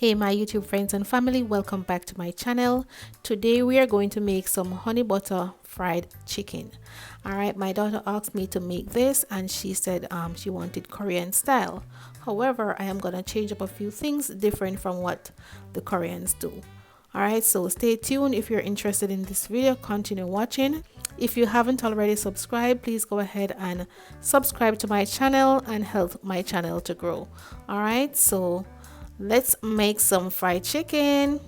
Hey my YouTube friends and family, welcome back to my channel. Today we are going to make some honey butter fried chicken. Alright, my daughter asked me to make this and she said she wanted Korean style. However, I am going to change up a few things different from what the Koreans do. Alright, so stay tuned. If you're interested in this video, continue watching. If you haven't already subscribed, please go ahead and subscribe to my channel and help my channel to grow. Alright, so let's make some fried chicken.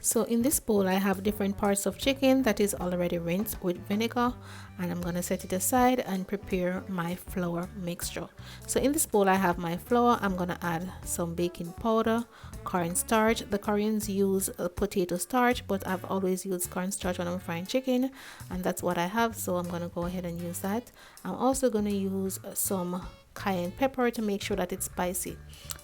So in this bowl I have different parts of chicken that is already rinsed with vinegar, and I'm gonna set it aside and prepare my flour mixture. So in this bowl I have my flour. I'm gonna add some baking powder, cornstarch. The Koreans use potato starch, but I've always used cornstarch when I'm frying chicken, and that's what I have, so I'm gonna go ahead and use that. I'm also gonna use some cayenne pepper to make sure that it's spicy.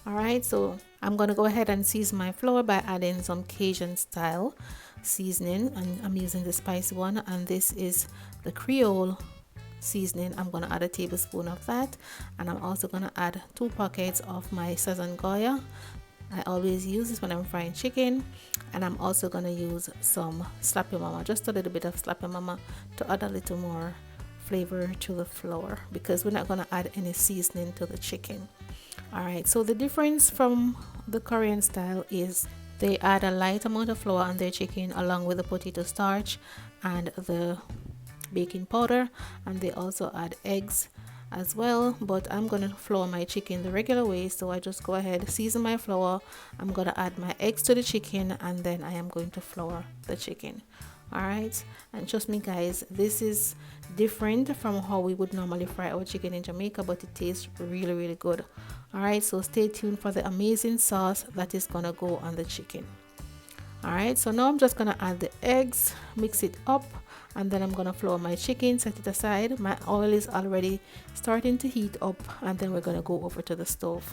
Alright, so I'm gonna go ahead and season my flour by adding some Cajun style seasoning, and I'm using the spicy one, and this is the creole seasoning. I'm gonna add a tablespoon of that, and I'm also gonna add 2 pockets of my Southern Goya. I always use this when I'm frying chicken, and I'm also gonna use some slap your mama, just a little bit of slap your mama to add a little more flavor to the flour, because we're not going to add any seasoning to the chicken. Alright, so the difference from the Korean style is they add a light amount of flour on their chicken along with the potato starch and the baking powder, and they also add eggs as well. But I'm going to flour my chicken the regular way, so I just go ahead, season my flour. I'm going to add my eggs to the chicken, and then I am going to flour the chicken. Alright, and trust me guys, this is different from how we would normally fry our chicken in Jamaica, but it tastes really good. Alright, so stay tuned for the amazing sauce that is gonna go on the chicken. Alright, so now I'm just gonna add the eggs, mix it up, and then I'm gonna flour my chicken, set it aside. My oil is already starting to heat up, and then we're gonna go over to the stove.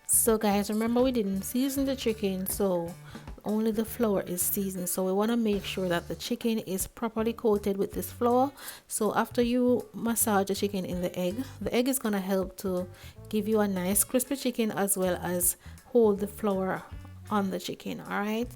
So guys, remember we didn't season the chicken, so only the flour is seasoned. So we want to make sure that the chicken is properly coated with this flour. So after you massage the chicken in the egg is going to help to give you a nice crispy chicken, as well as hold the flour on the chicken. Alright,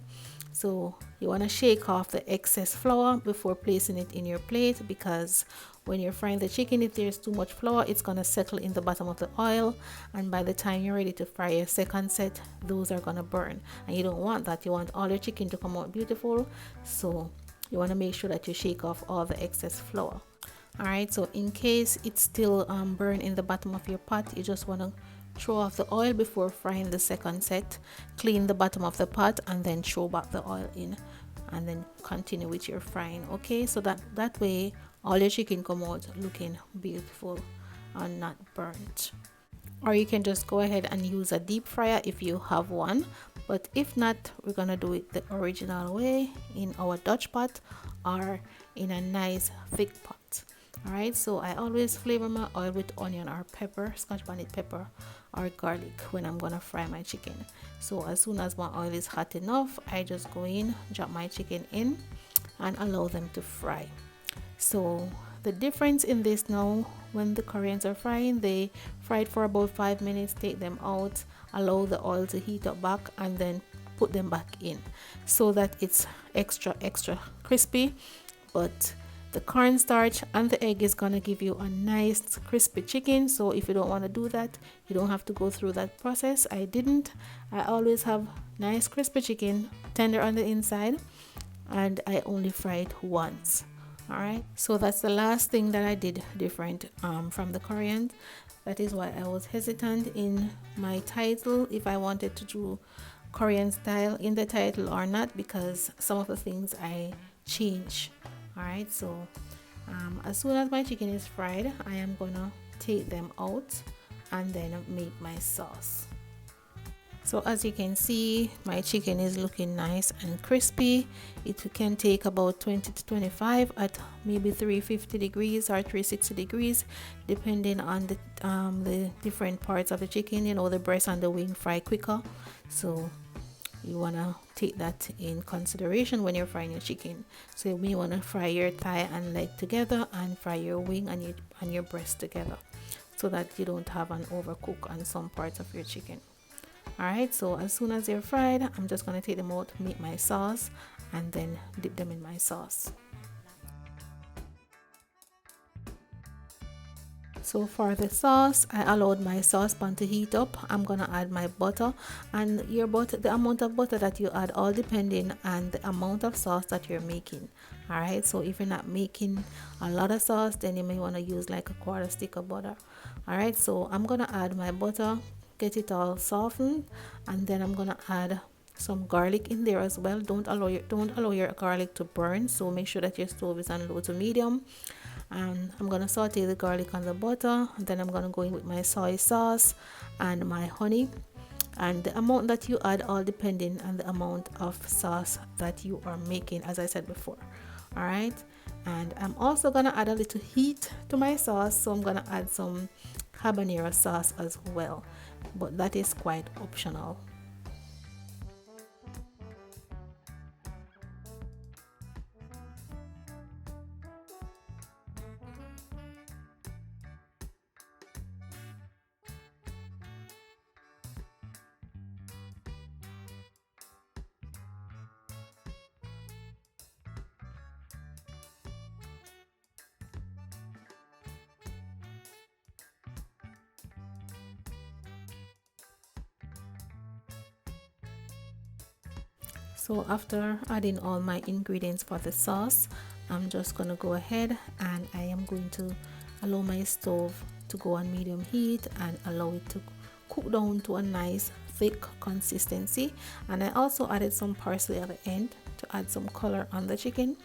so you want to shake off the excess flour before placing it in your plate, because when you're frying the chicken, if there's too much flour, it's going to settle in the bottom of the oil, and by the time you're ready to fry your second set, those are going to burn, and you don't want that. You want all your chicken to come out beautiful, so you want to make sure that you shake off all the excess flour. Alright, so in case it's still burn in the bottom of your pot, you just want to throw off the oil before frying the second set, clean the bottom of the pot, and then throw back the oil in, and then continue with your frying. Okay, so that way all your chicken come out looking beautiful and not burnt. Or you can just go ahead and use a deep fryer if you have one, but if not, we're gonna do it the original way, in our Dutch pot or in a nice thick pot. Alright, so I always flavor my oil with onion or pepper, scotch bonnet pepper or garlic when I'm gonna fry my chicken. So as soon as my oil is hot enough, I just go in, drop my chicken in, and allow them to fry. So the difference in this now, when the Koreans are frying, they fry it for about 5 minutes, take them out, allow the oil to heat up back, and then put them back in, so that it's extra crispy. But the cornstarch and the egg is gonna give you a nice crispy chicken. So if you don't want to do that, you don't have to go through that process. I didn't. I always have nice crispy chicken, tender on the inside, and I only fry it once. Alright, so that's the last thing that I did different from the Koreans. That is why I was hesitant in my title if I wanted to do Korean style in the title or not, because some of the things I change. All right, so as soon as my chicken is fried, I am gonna take them out and then make my sauce. So as you can see, my chicken is looking nice and crispy. It can take about 20 to 25 at maybe 350 degrees or 360 degrees, depending on the different parts of the chicken. You know, the breast and the wing fry quicker, so you want to take that in consideration when you're frying your chicken. So you may want to fry your thigh and leg together and fry your wing and your breast together, so that you don't have an overcook on some parts of your chicken. Alright, so as soon as they're fried, I'm just going to take them out, make my sauce, and then dip them in my sauce. So for the sauce, I allowed my saucepan to heat up. I'm going to add my butter, and your butter, the amount of butter that you add, all depending on the amount of sauce that you're making. Alright, so if you're not making a lot of sauce, then you may want to use like a quarter stick of butter. Alright, so I'm going to add my butter, get it all softened, and then I'm gonna add some garlic in there as well. Don't allow your garlic to burn, so make sure that your stove is on low to medium. And I'm gonna saute the garlic on the butter, and then I'm gonna go in with my soy sauce and my honey, and the amount that you add all depending on the amount of sauce that you are making, as I said before. All right, and I'm also gonna add a little heat to my sauce, so I'm gonna add some habanero sauce as well, but that is quite optional. So after adding all my ingredients for the sauce, I'm just gonna go ahead and I am going to allow my stove to go on medium heat and allow it to cook down to a nice thick consistency. And I also added some parsley at the end to add some color on the chicken.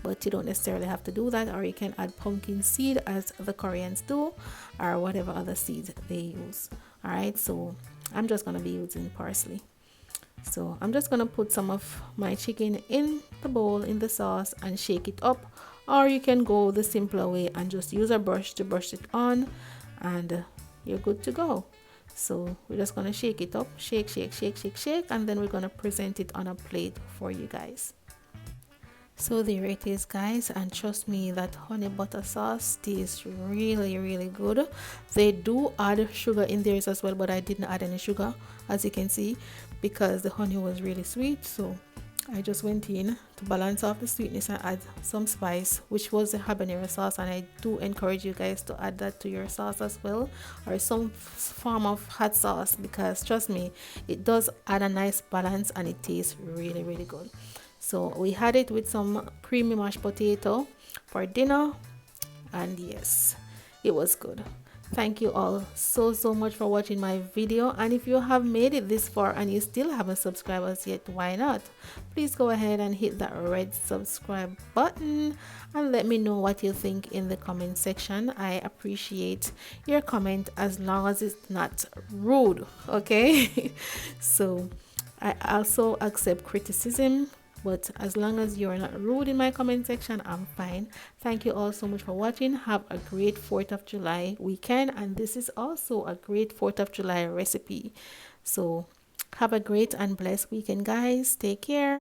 But you don't necessarily have to do that, or you can add pumpkin seed as the Koreans do, or whatever other seeds they use. All right, so I'm just gonna be using parsley. So I'm just gonna put some of my chicken in the bowl in the sauce and shake it up, or you can go the simpler way and just use a brush to brush it on, and you're good to go. So we're just gonna shake it up, shake, and then we're gonna present it on a plate for you guys. So there it is, guys, and trust me, that honey butter sauce tastes really good. They do add sugar in theirs as well, but I didn't add any sugar, as you can see, because the honey was really sweet. So I just went in to balance off the sweetness and add some spice, which was the habanero sauce, and I do encourage you guys to add that to your sauce as well, or some form of hot sauce, because trust me, it does add a nice balance and it tastes really good. So we had it with some creamy mashed potato for dinner, and yes, it was good. Thank you all so much for watching my video, and if you have made it this far and you still haven't subscribed us yet, why not? Please go ahead and hit that red subscribe button and let me know what you think in the comment section. I appreciate your comment, as long as it's not rude, okay? So I also accept criticism, but as long as you're not rude in my comment section, I'm fine. Thank you all so much for watching. Have a great 4th of July weekend, and this is also a great 4th of July recipe. So have a great and blessed weekend, guys. Take care.